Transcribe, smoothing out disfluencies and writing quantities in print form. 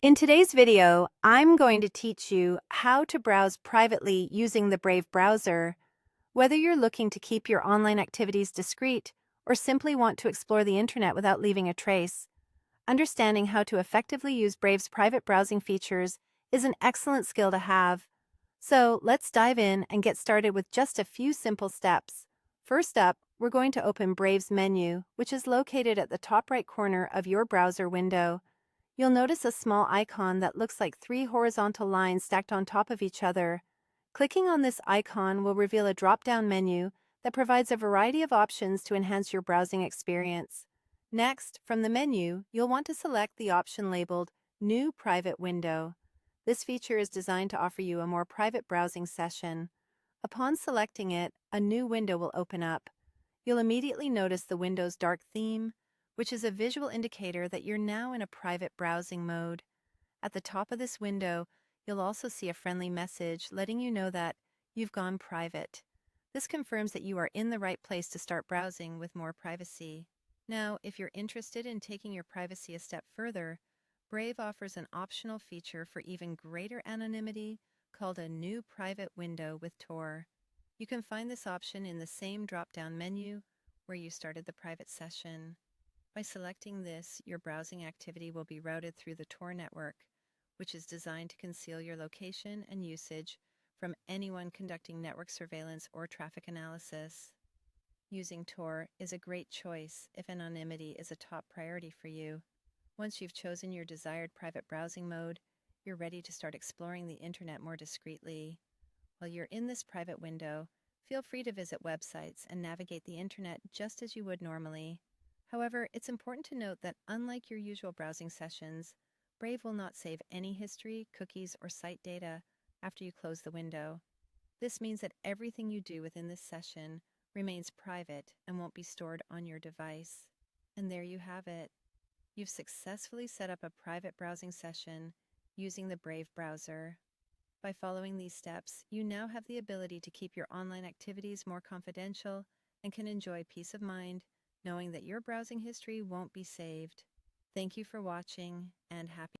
In today's video, I'm going to teach you how to browse privately using the Brave browser. Whether you're looking to keep your online activities discreet or simply want to explore the internet without leaving a trace, understanding how to effectively use Brave's private browsing features is an excellent skill to have. So let's dive in and get started with just a few simple steps. First up, we're going to open Brave's menu, which is located at the top right corner of your browser window. You'll notice a small icon that looks like three horizontal lines stacked on top of each other. Clicking on this icon will reveal a drop-down menu that provides a variety of options to enhance your browsing experience. Next, from the menu, you'll want to select the option labeled New Private Window. This feature is designed to offer you a more private browsing session. Upon selecting it, a new window will open up. You'll immediately notice the window's dark theme, which is a visual indicator that you're now in a private browsing mode. At the top of this window, you'll also see a friendly message letting you know that you've gone private. This confirms that you are in the right place to start browsing with more privacy. Now, if you're interested in taking your privacy a step further, Brave offers an optional feature for even greater anonymity called a New Private Window with Tor. You can find this option in the same drop-down menu where you started the private session. By selecting this, your browsing activity will be routed through the Tor network, which is designed to conceal your location and usage from anyone conducting network surveillance or traffic analysis. Using Tor is a great choice if anonymity is a top priority for you. Once you've chosen your desired private browsing mode, you're ready to start exploring the internet more discreetly. While you're in this private window, feel free to visit websites and navigate the internet just as you would normally. However, it's important to note that unlike your usual browsing sessions, Brave will not save any history, cookies, or site data after you close the window. This means that everything you do within this session remains private and won't be stored on your device. And there you have it. You've successfully set up a private browsing session using the Brave browser. By following these steps, you now have the ability to keep your online activities more confidential and can enjoy peace of mind knowing that your browsing history won't be saved. Thank you for watching, and happy